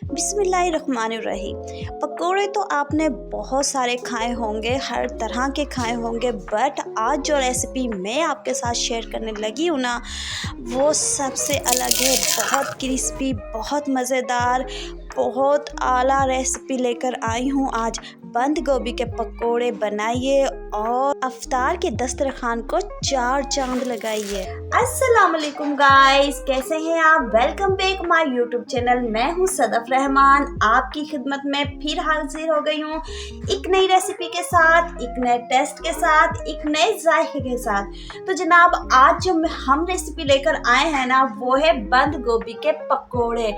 बिस्मिल्लाहिर्रहमानिर्रहीम। पकोड़े तो आपने बहुत सारे खाए होंगे, हर तरह के खाए होंगे, बट आज जो रेसिपी मैं आपके साथ शेयर करने लगी हूँ ना, वो सबसे अलग है। बहुत क्रिस्पी, बहुत मज़ेदार, बहुत आला रेसिपी लेकर आई हूँ आज। बंद गोभी के पकोड़े बनाइए और अफ्तार के दस्तरखान को चार चांद लगाइए। अस्सलाम वालेकुम गाइस, कैसे हैं आप? Welcome back my YouTube channel. मैं हूं सदफ रहमान, आपकी खिदमत में फिर हाजिर हो गई हूं एक नई रेसिपी के साथ, एक नए टेस्ट के साथ, एक नए जायके के साथ। तो जनाब, आज जो हम रेसिपी लेकर आए हैं ना, वो है बंद गोभी के पकोड़े।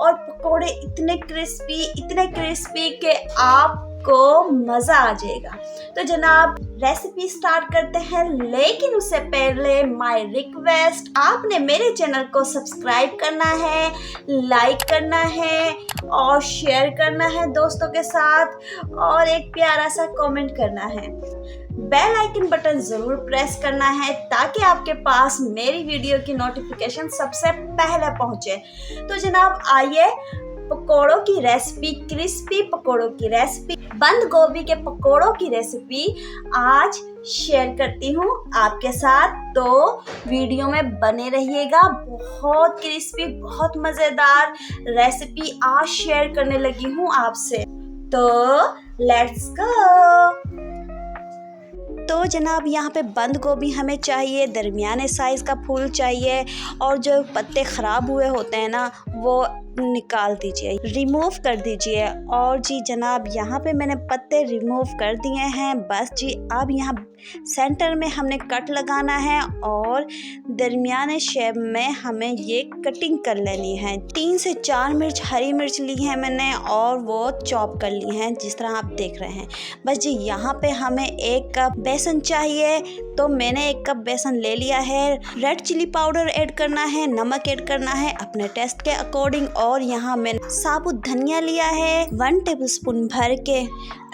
और पकोड़े इतने क्रिस्पी कि आपको मज़ा आ जाएगा। तो जनाब, रेसिपी स्टार्ट करते हैं, लेकिन उससे पहले माय रिक्वेस्ट, आपने मेरे चैनल को सब्सक्राइब करना है, लाइक करना है और शेयर करना है दोस्तों के साथ, और एक प्यारा सा कमेंट करना है। बेल आइकन बटन ज़रूर प्रेस करना है ताकि आपके पास मेरी वीडियो की नोटिफिकेशन सबसे पहले पहुंचे। तो जनाब, आइए पकोड़ों की रेसिपी, क्रिस्पी पकोड़ों की रेसिपी, बंद गोभी के पकोड़ों की रेसिपी आज शेयर करती हूँ आपके साथ। तो वीडियो में बने रहिएगा। बहुत क्रिस्पी, बहुत मज़ेदार रेसिपी आज शेयर करने लगी हूँ आपसे। तो लेट्स गो। तो जनाब, यहाँ पे बंद गोभी हमें चाहिए, दरमियाने साइज़ का फूल चाहिए, और जो पत्ते ख़राब हुए होते हैं ना, वो निकाल दीजिए, रिमूव कर दीजिए। और जी जनाब, यहाँ पे मैंने पत्ते रिमूव कर दिए हैं। बस जी, अब यहाँ सेंटर में हमने कट लगाना है और दरमियाने शेप में हमें ये कटिंग कर लेनी है। 3 से 4 मिर्च, हरी मिर्च ली है मैंने और वो चॉप कर ली हैं, जिस तरह आप देख रहे हैं। बस जी, यहाँ पे हमें 1 कप बेसन चाहिए, तो मैंने 1 कप बेसन ले लिया है। रेड चिली पाउडर ऐड करना है, नमक ऐड करना है अपने टेस्ट के अकॉर्डिंग, और यहाँ मैंने साबुत धनिया लिया है 1 टेबलस्पून भर के।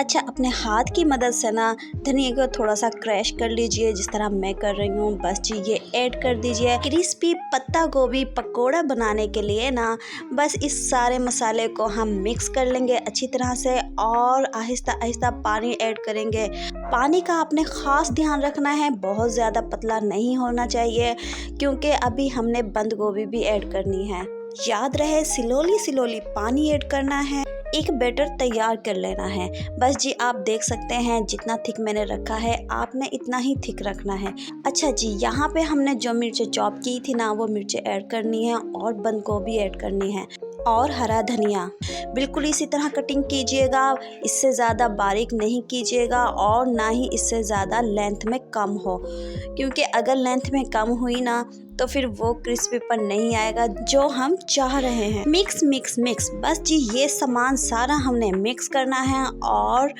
अच्छा, अपने हाथ की मदद से ना धनिया को थोड़ा सा क्रैश कर लीजिए, जिस तरह मैं कर रही हूँ। बस जी, ये ऐड कर दीजिए। क्रिस्पी पत्ता गोभी पकोड़ा बनाने के लिए ना, बस इस सारे मसाले को हम मिक्स कर लेंगे अच्छी तरह से, और आहिस्ता आहिस्ता पानी ऐड करेंगे। पानी का आपने ख़ास ध्यान रखना है, बहुत ज़्यादा पतला नहीं होना चाहिए, क्योंकि अभी हमने बंद गोभी भी ऐड करनी है। याद रहे, स्लोली पानी ऐड करना है। एक बैटर तैयार कर लेना है। बस जी, आप देख सकते हैं जितना थिक मैंने रखा है, आपने इतना ही थिक रखना है। अच्छा जी, यहाँ पे हमने जो मिर्चें चॉप की थी ना, वो मिर्चें ऐड करनी है, और बंद गोभी ऐड करनी है, और हरा धनिया बिल्कुल इसी तरह कटिंग कीजिएगा। इससे ज़्यादा बारीक नहीं कीजिएगा, और ना ही इससे ज़्यादा लेंथ में कम हो, क्योंकि अगर लेंथ में कम हुई ना, तो फिर वो क्रिस्पीपन नहीं आएगा जो हम चाह रहे हैं। मिक्स। बस जी, ये सामान सारा हमने मिक्स करना है और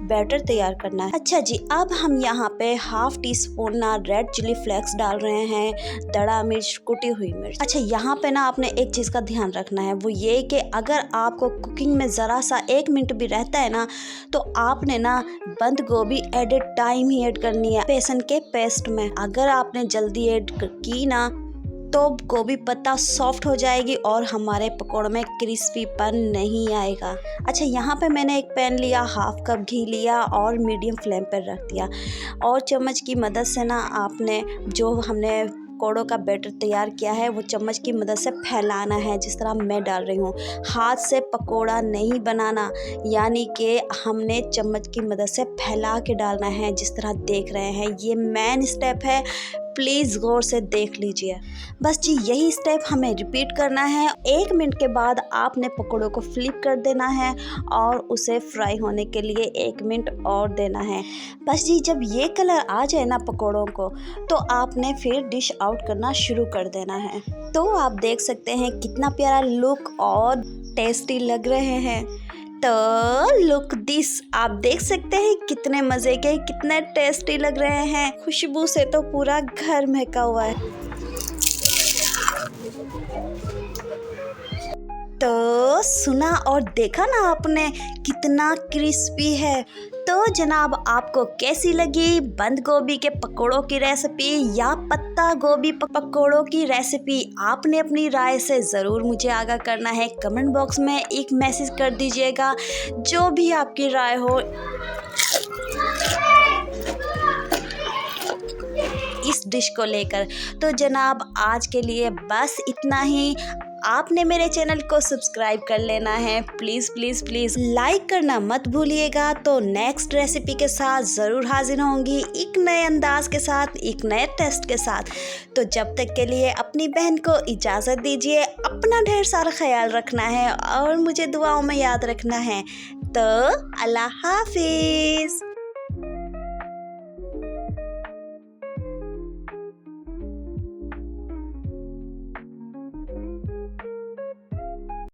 बैटर तैयार करना है। अच्छा जी, अब हम यहाँ पे 1/2 टीस्पून ना रेड चिली फ्लेक्स डाल रहे हैं, दड़ा मिर्च, कुटी हुई मिर्च। अच्छा, यहाँ पे ना आपने एक चीज़ का ध्यान रखना है, वो ये कि अगर आपको कुकिंग में ज़रा सा 1 मिनट भी रहता है ना, तो आपने ना बंद गोभी एडेड टाइम ही ऐड करनी है बेसन के पेस्ट में। अगर आपने जल्दी ऐड की ना, तो गोभी पत्ता सॉफ्ट हो जाएगी और हमारे पकौड़ों में क्रिस्पीपन नहीं आएगा। अच्छा, यहाँ पे मैंने एक पैन लिया, 1/2 कप घी लिया और मीडियम फ्लेम पर रख दिया, और चम्मच की मदद से ना आपने जो हमने पकौड़ों का बैटर तैयार किया है, वो चम्मच की मदद से फैलाना है, जिस तरह मैं डाल रही हूँ। हाथ से पकोड़ा नहीं बनाना, यानी कि हमने चम्मच की मदद से फैला के डालना है, जिस तरह देख रहे हैं। ये मेन स्टेप है, प्लीज़ गौर से देख लीजिए। बस जी, यही स्टेप हमें रिपीट करना है। 1 मिनट के बाद आपने पकौड़ों को फ्लिप कर देना है और उसे फ्राई होने के लिए 1 मिनट और देना है। बस जी, जब ये कलर आ जाए ना पकौड़ों को, तो आपने फिर डिश आउट करना शुरू कर देना है। तो आप देख सकते हैं कितना प्यारा लुक और टेस्टी लग रहे हैं। तो लुक दिस, आप देख सकते हैं कितने मज़े के, कितने टेस्टी लग रहे हैं। खुशबू से तो पूरा घर महका हुआ है। तो सुना और देखा ना आपने कितना क्रिस्पी है। तो जनाब, आपको कैसी लगी बंद गोभी के पकोड़ों की रेसिपी, या पत्ता पत्ता गोभी पकौड़ों की रेसिपी आपने अपनी राय से ज़रूर मुझे आगाह करना है। कमेंट बॉक्स में एक मैसेज कर दीजिएगा, जो भी आपकी राय हो इस डिश को लेकर। तो जनाब आज के लिए बस इतना ही। आपने मेरे चैनल को सब्सक्राइब कर लेना है, प्लीज़ प्लीज़ प्लीज़ लाइक करना मत भूलिएगा। तो नेक्स्ट रेसिपी के साथ ज़रूर हाजिर होंगी, एक नए अंदाज के साथ, एक नए टेस्ट के साथ। तो जब तक के लिए अपनी बहन को इजाज़त दीजिए, अपना ढेर सारा ख्याल रखना है और मुझे दुआओं में याद रखना है। तो अल्लाह हाफिज़।